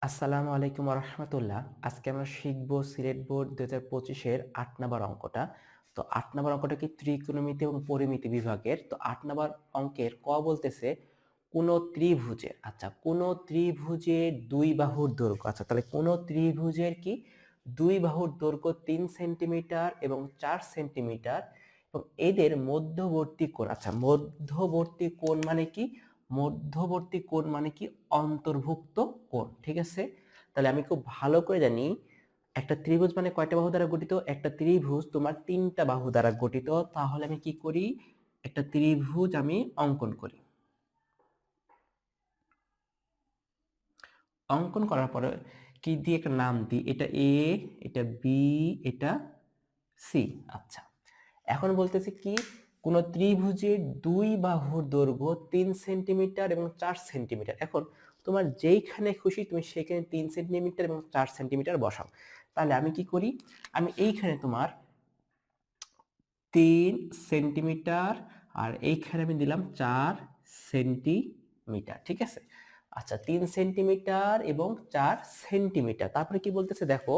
আসসালামু আলাইকুম রহমতুল্লাহ। আজকে আমরা শিখবো সিলেট বোর্ড 2025-এর 8 নাম্বার অঙ্কটা। তো 8 নাম্বার অঙ্কটা কি ত্রিকোণমিতি এবং পরিমিতি বিভাগের। তো 8 নাম্বার অঙ্কের ক বলতেছে কোন ত্রিভুজের, কোন ত্রিভুজের দুই বাহুর দৈর্ঘ্য। তাহলে কোন ত্রিভুজের কি দুই বাহুর দৈর্ঘ্য 3 সেন্টিমিটার এবং 4 সেন্টিমিটার এবং এদের মধ্যবর্তী কোণ। মধ্যবর্তী কোণ মানে কি? মধ্যবর্তী কোণ মানে কি অন্তর্ভুক্ত কোণ। ঠিক আছে, তাহলে আমি খুব ভালো করে জানি একটা ত্রিভুজ মানে কয়টা বাহু দ্বারা গঠিত। একটা ত্রিভুজ তোমার তিনটা বাহু দ্বারা গঠিত। তাহলে আমি কি করি, একটা ত্রিভুজ আমি অঙ্কন করি। অঙ্কন করার পরে কি দিয়ে একটা নাম দিই, এটা এ, এটা বি, এটা সি। আচ্ছা, এখন বলতেছে কি কোন ত্রিভুজের দুই বাহুর দৈর্ঘ্য 3 সেন্টিমিটার এবং 4 সেন্টিমিটার। এখন তোমার যেইখানে খুশি তুমি সেখানে 3 সেন্টিমিটার এবং 4 সেন্টিমিটার বসাও। তাহলে আমি কি করি, আমি এইখানে তোমার 3 সেন্টিমিটার আর এইখানে আমি দিলাম 4 সেন্টিমিটার। ঠিক আছে, আচ্ছা 3 সেন্টিমিটার এবং 4 সেন্টিমিটার। তারপরে কি বলতেছে দেখো,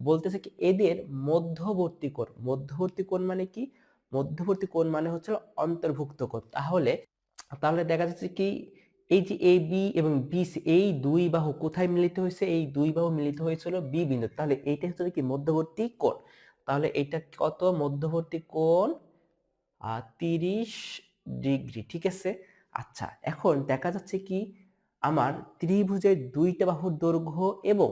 বলতেছে কি এদের মধ্যবর্তী কোণ। মধ্যবর্তী কোণ মানে কি? মধ্যবর্তী কোণ মানে হচ্ছে অন্তর্ভুক্ত কোণ। তাহলে তাহলে দেখা যাচ্ছে কি এই যে এ বি এবং বি সি এই দুই বাহু কোথায় মিলিত হয়েছে? এই দুই বাহু মিলিত হয়েছিল বি বিন্দু। তাহলে এইটা হচ্ছে কি মধ্যবর্তী কোণ। তাহলে এটা কত? মধ্যবর্তী কোণ 30 ডিগ্রি। ঠিক আছে, আচ্ছা এখন দেখা যাচ্ছে কি আমার ত্রিভুজের দুইটা বাহুর দৈর্ঘ্য এবং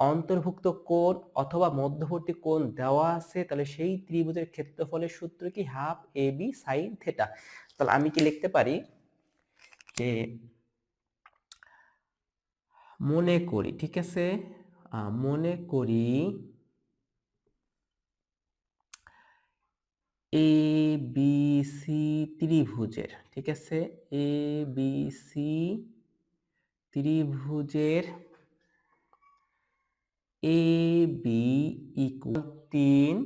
অন্তর্ভুক্ত কোণ অথবা মধ্যবর্তী কোণ দেওয়া আছে। তাহলে সেই ত্রিভুজের ক্ষেত্রফলের সূত্র কি? Half A B sine theta. তাহলে আমি কি লিখতে পারি যে মনে করি, ঠিক আছে, মনে করি এ বি সি ত্রিভুজের, ঠিক আছে, এ বি সি ত্রিভুজের এ বি ইকুয়াল 3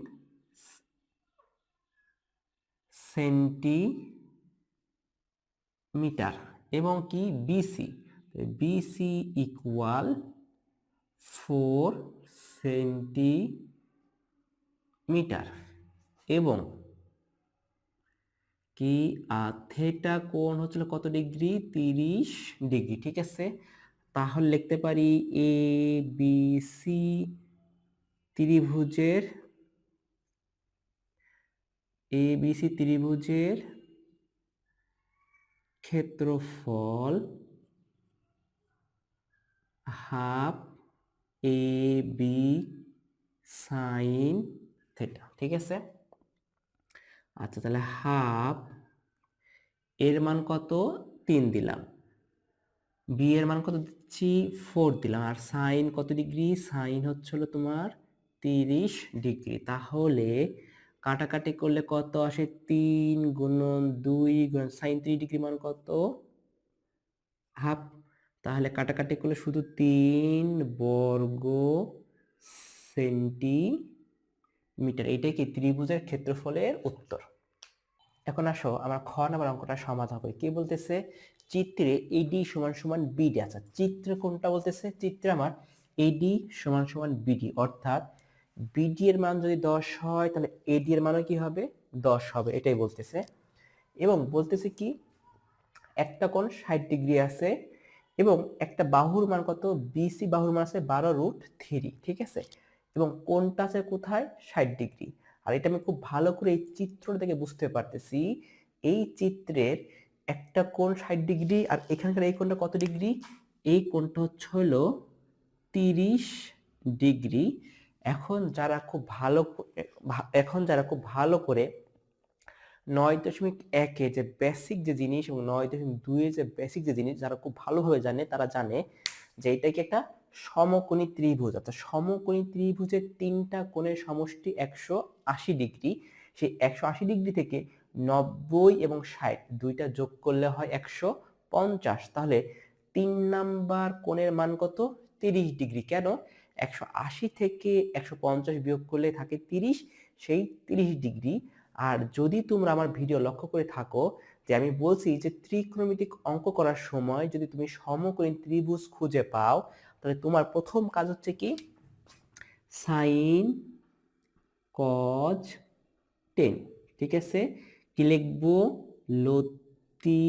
সেন্টিমিটার এবং কি বিসি বিসি ইকুয়াল 4 সেন্টিমিটার এবং কি থেটা কোণ হচ্ছিল কত ডিগ্রি? 30 ডিগ্রি। ঠিক আছে, তাহলে লিখতে পারি এ বি সি ত্রিভুজের ক্ষেত্রফল half A B sine theta. ঠিক আছে, আচ্ছা তাহলে হাফ এর মান কত? 3 দিলাম, বি এর মান কত দিচ্ছি? 4 দিলাম, আর সাইন কত ডিগ্রি? সাইন হচ্ছিল তোমার 30 ডিগ্রি। তাহলে কাটাকাটি করলে কত আসে? 3 গুণন 2 গুণন সাইন 30 ডিগ্রি মান কত? হাফ। তাহলে কাটাকাটি করলে শুধু 3 বর্গ সেন্টিমিটার। এটাই কি ত্রিভুজের ক্ষেত্রফলের উত্তর। এখন আসো আমরা খ নাম্বার অঙ্কটা সমাধান করি। কি বলতেছে? চিত্রে এডি সমান সমান বিডি। আচ্ছা চিত্রে কোনটা বলতেছে? চিত্রে আমার এডি সমান সমান বিডি, অর্থাৎ বিডি এর মান যদি 10 হয় তাহলে এডি এর মানও কি হবে? 10 হবে, এটাই বলতেছে। এবং বলতেছে কি একটা কোণ 60 ডিগ্রি আছে এবং একটা বাহুর মান কত? বিসি বাহুর মান আছে 12√3। ঠিক আছে, এবং কোণটা আছে কোথায়? 60 ডিগ্রি। আর এটা আমি খুব ভালো করে এই চিত্রটা থেকে বুঝতে পারতেছি, এই চিত্রের একটা কোণ 60 ডিগ্রি আর এখানকার এই কোণটা কত ডিগ্রি? এই কোণটা হচ্ছে হলো 30 ডিগ্রি। এখন যারা খুব ভালো করে 9.1 যে বেসিক যে জিনিস এবং 9.2 যে বেসিক যে জিনিস যারা খুব ভালোভাবে জানে তারা জানে যে এটা কি একটা সমকোণী ত্রিভুজ। অর্থাৎ সমকোণী ত্রিভুজের তিনটা কোণের সমষ্টি 180 ডিগ্রি। সেই 180 ডিগ্রি থেকে 90 এবং 60 দুইটা যোগ করলে হয় 150। তাহলে 3 নাম্বার কোণের মান কত? 30 ডিগ্রি। কেন? 180 থেকে 150 বিয়োগ করলে থাকে 30, সেই 30 ডিগ্রি। আর যদি তোমরা আমার ভিডিও লক্ষ্য করে থাকো যে আমি বলছি যে ত্রিকোণমিতিক অঙ্ক করার সময় যদি তুমি সমকোণী ত্রিভুজ খুঁজে পাও তাহলে তোমার প্রথম কাজ হচ্ছে কি সাইন কজ 10, ঠিক আছে। কি লিখবো লতি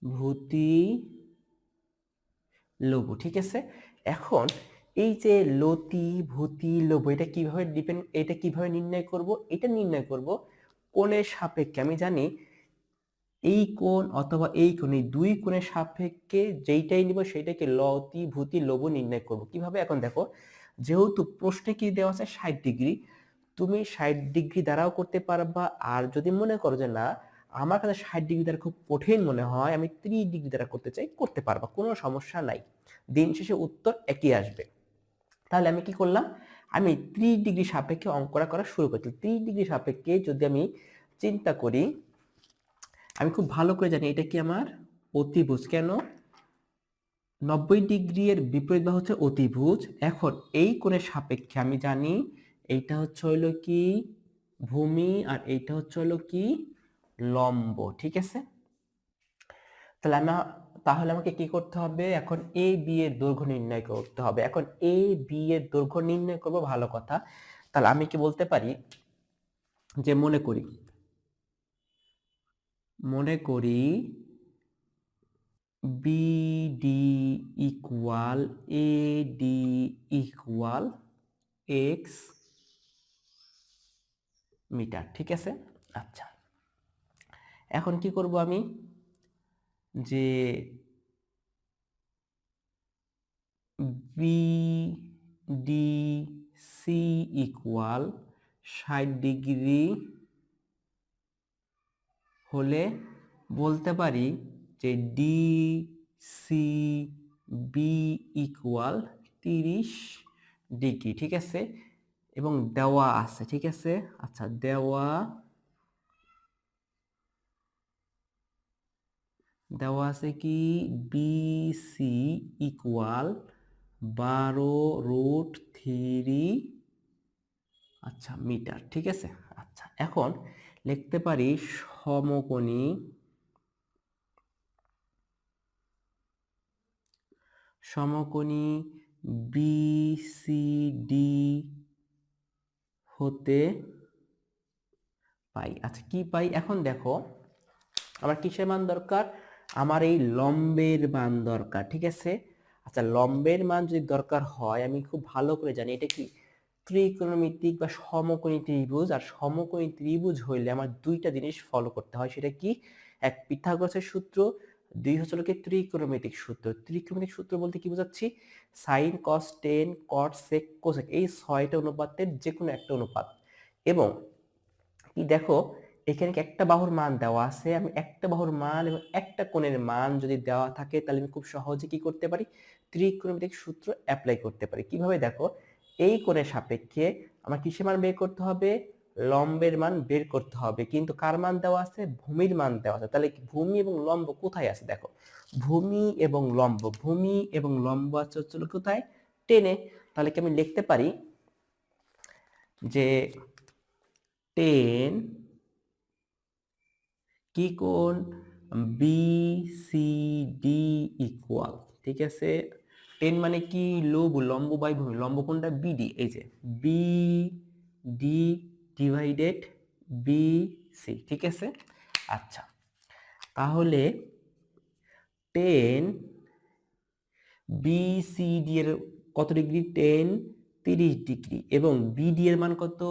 ভূতি লঘু, ঠিক আছে। এখন এই যে লতি ভূতি লঘু এটা কিভাবে নির্ণয় করব? এটা নির্ণয় করব কোণের সাপেক্ষে। আমি জানি এই কোণ অথবা এই কোণ, এই দুই কোণের সাপেক্ষে যেইটাই নিব সেটাকে লতি ভূতি লঘু নির্ণয় করব। কিভাবে? এখন দেখো, যেহেতু প্রশ্নে কি দেওয়া আছে 60°, তুমি 60° দ্বারাও করতে পারবা, আর যদি মনে করো যে না আমার কাছে 60° দ্বারা খুব কঠিন মনে হয়, আমি 30° দ্বারা করতে চাই, করতে পারবা, কোনো সমস্যা নাই। দিন শেষে উত্তর একই আসবে। তাহলে আমি কি করলাম, আমি 30° সাপেক্ষে অঙ্ক করা শুরু করছি। 30° সাপেক্ষে যদি আমি চিন্তা করি, আমি খুব ভালো করে জানি এটা কি আমার অতিভুজ। কেন? 90° এর বিপরীত বাহু হচ্ছে অতিভুজ। এখন এই কোণের সাপেক্ষে আমি জানি এইটা হচ্ছে হইলো কি ভূমি, আর এইটা হচ্ছে হইলো কি লম্ব, ঠিক আছে। তাহলে আমাকে কি করতে হবে? এখন এ বি এর দৈর্ঘ্য নির্ণয় করতে হবে। এখন এ বি এর দৈর্ঘ্য নির্ণয় করব, ভালো কথা। তাহলে আমি কি বলতে পারি যে মনে করি BD equal AD equal x metre, ঠিক আছে। আচ্ছা, এখন কি করব আমি, যে বিডিসি ইকুয়াল 60° হলে বলতে পারি যে ডিসি বি ইকুয়াল 30°, ঠিক আছে। এবং দেওয়া আছে, ঠিক আছে। আচ্ছা, দেওয়া আছে কি বিসি ইকুয়াল 12√3 আচ্ছা মিটার, ঠিক আছে। আচ্ছা, এখন লিখতে পারি সমকোণী বিসিডি হতে পাই। আচ্ছা, কি পাই? এখন দেখো আমার কিসের মান দরকার? আমার এই লম্বের মান দরকার, ঠিক আছে। আচ্ছা, লম্বের মান যদি দরকার হয়, আমি খুব ভালো করে জানি এটা কি ত্রিকোণমিতিক বা সমকোণী ত্রিভুজ। আর সমকোণী ত্রিভুজ হইলে আমার দুইটা জিনিস ফলো করতে হয়। সেটা কি? এক পিথাগোরাসের সূত্র, দুই হচ্ছে কি ত্রিকোণমিতিক সূত্র। ত্রিকোণমিতিক সূত্র বলতে কি বোঝাচ্ছি? Sine cos tan cot sec cosec, এই 6টা অনুপাতের যে কোনো একটা অনুপাত। এবং কি দেখো, এখানে কি একটা বাহুর মান দেওয়া আছে, আমি একটা বাহুর মান এবং একটা কোণের মান যদি দেওয়া থাকে, তাহলে আমি খুব সহজে কি করতে পারি, ত্রিকোণমিতিক সূত্র অ্যাপ্লাই করতে পারি। কিভাবে? দেখো, এই কোণের সাপেক্ষে আমার কিসের মান বের করতে হবে? লম্বের মান বের করতে হবে। কিন্তু কার মান দেওয়া আছে? ভূমির মান দেওয়া আছে। তাহলে ভূমি এবং লম্ব কোথায় আছে? দেখো, ভূমি এবং লম্ব আছে হচ্ছে কোথায়? টেনে। তাহলে কি আমি লিখতে পারি যে 10 কি কোণ বিসিডি ইকুয়াল, ঠিক আছে। 10 মানে কি? লম্ব বাই ভূমি। লম্ব কোণটা? বিডি। এই যে বিডি ডিভাইডেড বিসি, ঠিক আছে। আচ্ছা, তাহলে 10 বিসিডি এর কত ডিগ্রি? 10 30°। এবং বিডি এর মান কত?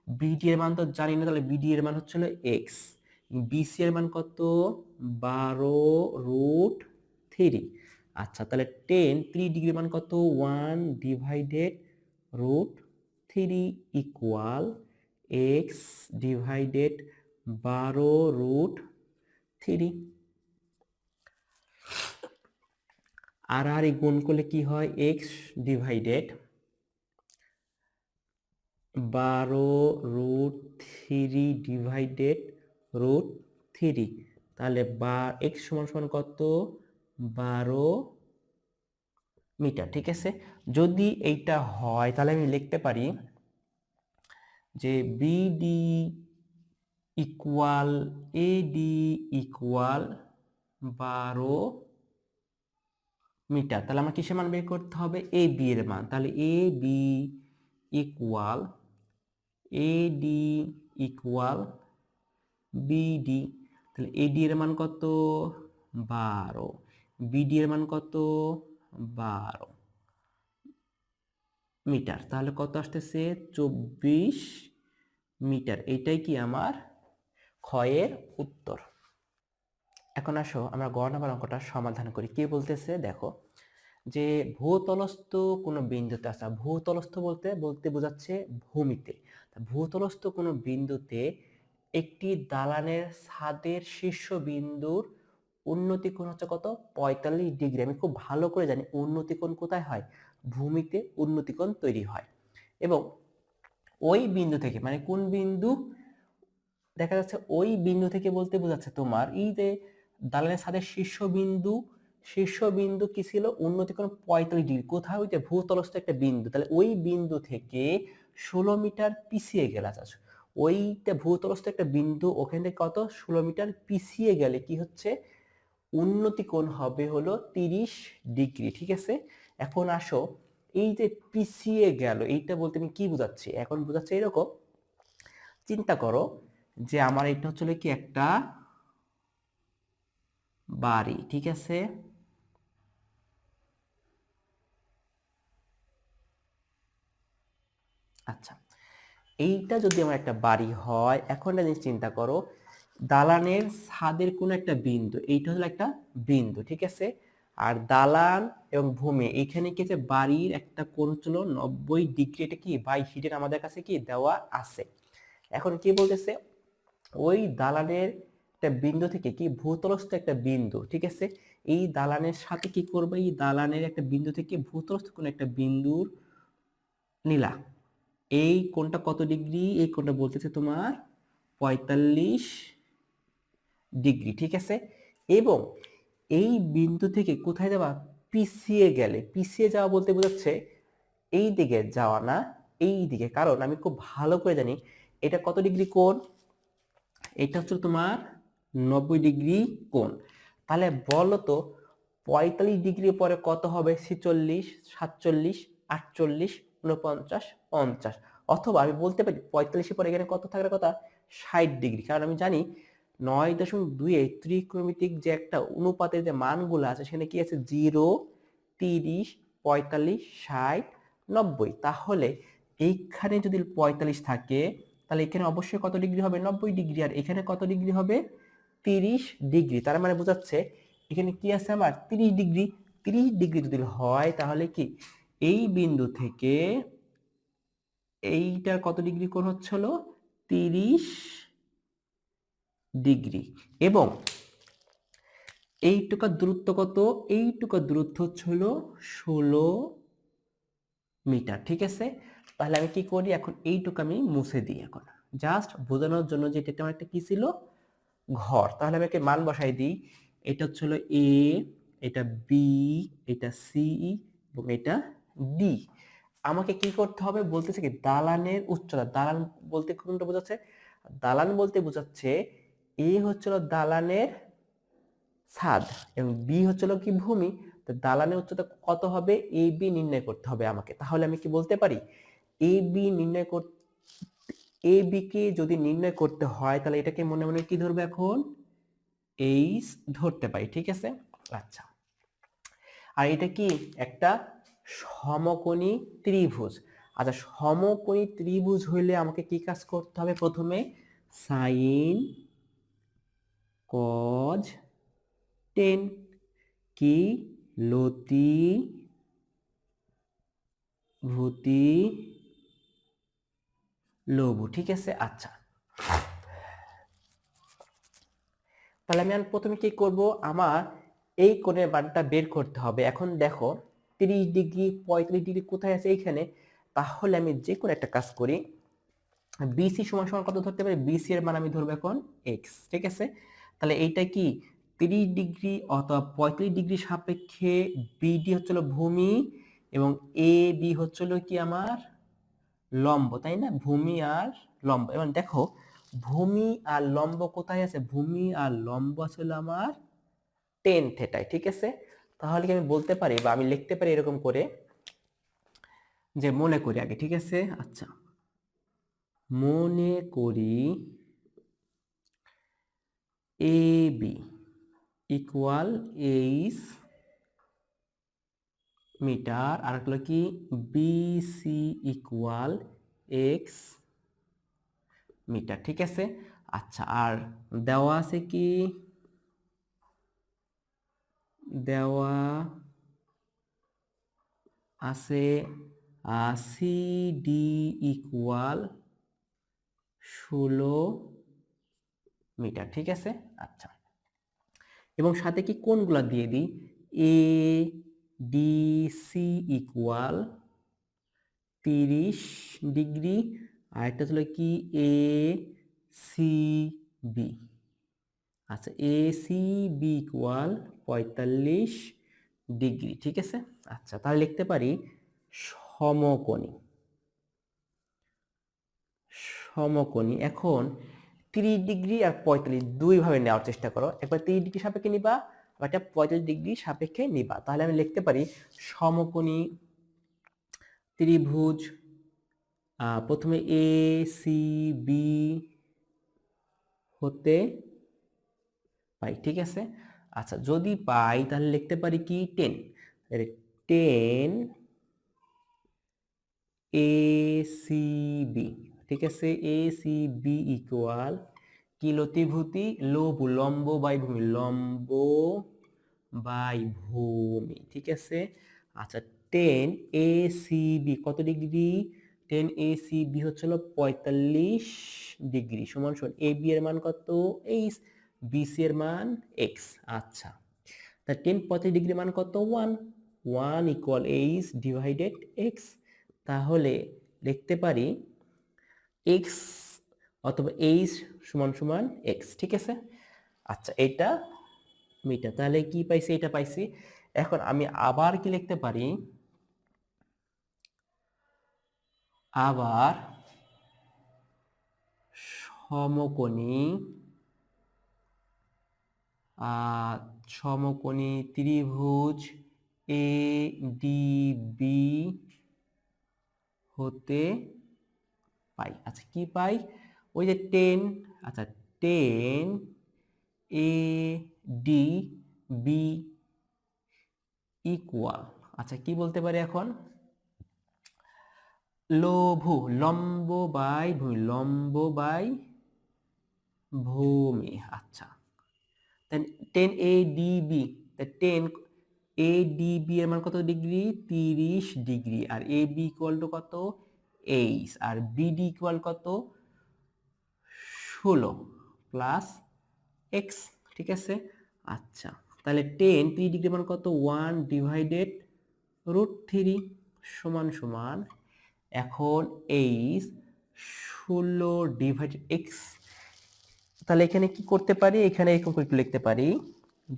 বিডি এর মান তো জানি না, তাহলে বিডি এর মান হচ্ছে এক্স। বিসি এর মান কত? 12√3। আচ্ছা, তাহলে 10 3° মান কত? 1/√3 ইকুয়াল এক্স ডিভাইডেড 12√3। আর এই গুণ করলে কি হয়? X divided 12√3 divided √3। তাহলে এক্স সমান সমান কত? 12 মিটার, ঠিক আছে। যদি এইটা হয়, তাহলে আমি লিখতে পারি যে BD equal AD equal 12 metre. তাহলে আমার কিসের মান বের করতে হবে? এ বি এর মান। তাহলে A B equal AD equal BD. তাহলে এডি এর মান কত? 12। বিডি এর মান কত? 12 মিটার। তাহলে কত আসতেছে? 24 মিটার। এটাই কি আমার ক্ষয়ের উত্তর। এখন আসো আমরা গ নাম্বার অঙ্কটা সমাধান করি। কি বলতেছে দেখো, যে ভূতলস্থ কোনো বিন্দুতে আসা, ভূতলস্থ বলতে বলতে বোঝাচ্ছে ভূমিতে। ভূতলস্থ কোনো বিন্দুতে একটি দালানের ছাদের শীর্ষ বিন্দুর উন্নতি কোণ হচ্ছে কত? 45 ডিগ্রি। আমি খুব ভালো করে জানি উন্নতি কোণ কোথায় হয়? ভূমিতে উন্নতি কোণ তৈরি হয়। এবং ওই বিন্দু থেকে, মানে কোন বিন্দু? দেখা যাচ্ছে ওই বিন্দু থেকে বলতে বোঝাচ্ছে তোমার এই যে দালানের ছাদের শীর্ষ বিন্দু কি ছিল? উন্নতি কোণ 45 ডিগ্রি। কোথায়? ওই যে ভূতলস্থ একটা বিন্দু। তাহলে ওই বিন্দু থেকে 16 মিটার পিছিয়ে গেলে, আচ্ছা ওইটা ভূতলস্থ একটা বিন্দু, ওখান থেকে কত? 16 মিটার পিছিয়ে গেলে কি হচ্ছে? উন্নতি কোণ হবে হলো 30 ডিগ্রি। ঠিক আছে, এখন আসো এই যে পিছিয়ে গেল, এইটা বলতে আমি কি বোঝাচ্ছি? এখন বোঝাচ্ছে এরকম, চিন্তা করো যে আমার এটা হচ্ছে কি একটা বাড়ি। ঠিক আছে, আচ্ছা এইটা যদি আমার একটা বাড়ি হয়, এখন একটা জিনিস চিন্তা করো, দালানের ছাদের কোন একটা বিন্দু, এইটা হলো একটা বিন্দু। ঠিক আছে, আর দালান এবং ভূমি এইখানে কি আছে? বাড়ির একটা কোণ হচ্ছিল 90 ডিগ্রি। এটা কি বাই হিডেন আমাদের কাছে কি দেওয়া আছে। এখন কি বলতেছে, ওই দালানের একটা বিন্দু থেকে কি ভূতলস্থ একটা বিন্দু, ঠিক আছে, এই দালানের সাথে কি করবে? এই দালানের একটা বিন্দু থেকে ভূতলস্থ কোন একটা বিন্দুর নিলা, এই কোণটা কত ডিগ্রি? এই কোণটা বলতেছে তোমার 45 ডিগ্রি। ঠিক আছে, এবং এই বিন্দু থেকে কোথায় যাওয়া? পিছিয়ে গেলে, পিছিয়ে যাওয়া বলতে বোঝাচ্ছে এই দিকে যাওয়া না, এই দিকে। কারণ আমি খুব ভালো করে জানি এটা কত ডিগ্রি কোণ? এটা হচ্ছে তোমার 90 ডিগ্রি কোণ। তাহলে বলো তো 45 ডিগ্রি পরে কত হবে? 46, 47, 48, 49, 50। অথবা আমি বলতে পারি 45 পরে এখানে কত থাকার কথা? 60 ডিগ্রি। কারণ আমি জানি 9.2 এ ত্রিকোণমিতিক যে একটা অনুপাতের যে মানগুলো আছে সেখানে কি আছে? 0, 30, 45, 60, 90। তাহলে এইখানে যদি 45 থাকে তাহলে এখানে অবশ্যই কত ডিগ্রি হবে? 90 ডিগ্রি। আর এখানে কত ডিগ্রি হবে? 30 ডিগ্রি। তার মানে বোঝাচ্ছে এখানে কি আছে আমার? 30 ডিগ্রি। 30 ডিগ্রি যদি হয় তাহলে কি এই বিন্দু থেকে এইটার কত ডিগ্রি কোণ হচ্ছিল? 30 ডিগ্রি। এবং এইটুকার দূরত্ব কত? এইটুকার দূরত্ব হচ্ছিল 16 মিটার। ঠিক আছে, তাহলে আমি কি করি এখন? এইটুকু আমি মুছে দিই এখন, জাস্ট বোঝানোর জন্য যে এটা আমার একটা কি ছিল? ঘর। তাহলে আমি একে মান বসাই দিই। এটা হচ্ছে হলো এ, এটা বি, এটা সি এবং এটা ডি। আমাকে কি করতে হবে? বলতেছে কি দালানের উচ্চতা। দালান বলতে কোনটা বোঝাচ্ছে? দালান বলতে বোঝাচ্ছে এ হচ্ছিল দালানের ছাদ এবং বি হচ্ছিল কি ভূমি। তো দালানের উচ্চতা কত হবে? এ বি নির্ণয় করতে হবে আমাকে। তাহলে আমি কি বলতে পারি? এ বি নির্ণয় করতে, এ বি কে যদি নির্ণয় করতে হয় তাহলে এটাকে মনে মনে কি ধরবে এখন? এইচ ধরতে পারি। ঠিক আছে, আচ্ছা আর এটা কি একটা সমকোণী ত্রিভুজ। আচ্ছা সমকোণী ত্রিভুজ হইলে আমাকে কি কাজ করতে হবে? প্রথমে সাইন কজ টেন, কি লতি ভূতি লঘু। ঠিক আছে, আচ্ছা তাহলে আমি প্রথমে কি করব? আমার এই কোণের মানটা বের করতে হবে। এখন দেখো 30 ডিগ্রি 45 ডিগ্রি কোথায় আছে? এইখানে। তাহলে আমি যে কোনো একটা কাজ করি, বিসি সমান সমান কত ধরতে পারি? বিসি এর মান আমি ধরবো এখন এক্স। ঠিক আছে, তাহলে এইটা কি 30 ডিগ্রি অথবা 45 ডিগ্রি সাপেক্ষে বিডি হচ্ছিল ভূমি এবং এ বি হচ্ছিল কি আমার লম্ব, তাই না? ভূমি আর লম্ব। এবং দেখো ভূমি আর লম্ব কোথায় আছে? ভূমি আর লম্ব আসলে আমার টেন থেটায়। ঠিক আছে, তাহলে কি আমি বলতে পারি বা আমি লিখতে পারি এরকম করে যে মনে করি আগে, ঠিক আছে? আচ্ছা, মনে করি এ বি ইকুয়াল 8 মিটার, আর হলো কি বিসি ইকুয়াল এক্স মিটার, ঠিক আছে? আচ্ছা, আর দেওয়া আছে কি, দেওয়া আছে সিডি ইকুয়াল 16 মিটার, ঠিক আছে? আচ্ছা, এবং সাথে কি কোণগুলা দিয়ে দিই, A D C equal 30 degree, আর একটা হলো কি এ সি বি। আচ্ছা, A C B equal 45 degree, ঠিক আছে? আচ্ছা, তাহলে লিখতে পারি সমকোণী। সমকোণী এখন 30 ডিগ্রি আর 45 দুইভাবে নেওয়ার চেষ্টা করো, একবার 30 ডিগ্রি সাপেক্ষে নিবা, আর একটা 45 ডিগ্রি সাপেক্ষে নিবা। তাহলে আমি লিখতে পারি সমকোণী ত্রিভুজ, প্রথমে এ সি বি হতে পাই, ঠিক আছে? আচ্ছা, যদি পাই তাহলে লিখতে পারি কি 10 এ সি বি, ঠিক আছে? এ সি বি ইকুয়াল কি, লতিভূতি লঘু, লম্ব বাই ভূমি, লম্ব বাই ভূমি, ঠিক আছে? আচ্ছা, 10 এ সি বি কত ডিগ্রি, 10 এ সি বি হচ্ছে 45 ডিগ্রি, সমান সমান এ বি এর মান কত, এইচ, বি সি এর মান এক্স। আচ্ছা, তা 10 45 ডিগ্রি মান কত, 1 ইকুয়াল এইচ ডিভাইডেড এক্স। তাহলে লিখতে পারি এক্স অথবা এইচ সমান সমান এক্স, ঠিক আছে? আচ্ছা, এটা মিটার, তাহলে কি পাইছি, এটা পাইছি। এখন আমি আবার কি লিখতে পারি, আবার সমকোণী সমকোণী ত্রিভুজ এ ডি বি হতে পাই। আচ্ছা, কি পাই, ওই যে 10, আচ্ছা 10 এ ডি বি ইকুয়াল, আচ্ছা কি বলতে পারি এখন, লঘু, লম্ব বাই ভূমি, লম্ব বাই ভূমি। আচ্ছা, 10 A D B, 10 A D B এর মান কত ডিগ্রি, 30 ডিগ্রি, আর এ বি ইকুয়াল টু কত, এইচ, আর বিডি ইকুয়াল কত, 16 প্লাস এক্স, ঠিক আছে? আচ্ছা, তাহলে 30 ডিগ্রি মান কত, 1 ডিভাইডেড √3 সমান সমান, এখন এইচ 16 ডিভাইডেড এক্স। তাহলে এখানে কি করতে পারি, এখানে এরকম করে একটু লিখতে পারি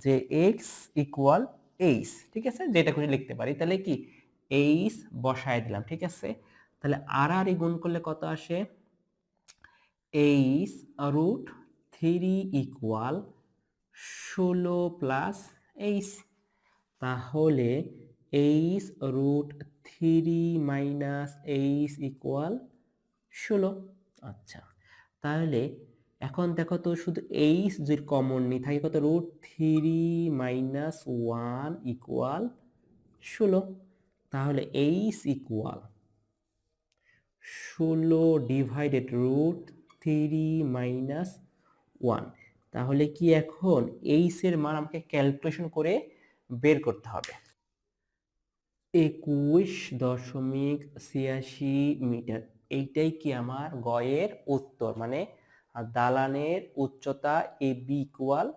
যে এক্স ইকুয়াল এইচ, ঠিক আছে? যেটা করে লিখতে পারি, তাহলে কি এইচ বসায় দিলাম, ঠিক আছে? তাহলে আর আর গুণ করলে কত আসে, এইচ √3 ইকুয়াল 16 প্লাস এইচ। তাহলে এইচ √3 মাইনাস এইচ ইকুয়াল 16। আচ্ছা, তাহলে এখন দেখো তো, শুধু এইচ যদি কমন নিই থাকে কত, √3 মাইনাস 1 ইকুয়াল 16। তাহলে এইচ ইকুয়াল 16 ডিভাইডেড √3 মাইনাস 1। তাহলে কি এখন এইচ এর মান আমাকে ক্যালকুলেশন করে বের করতে হবে, 21.86 মিটার। এইটাই কি আমার গয়ের উত্তর, মানে দালানের উচ্চতা এ বি ইকুয়াল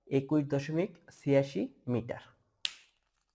21.86 মিটার।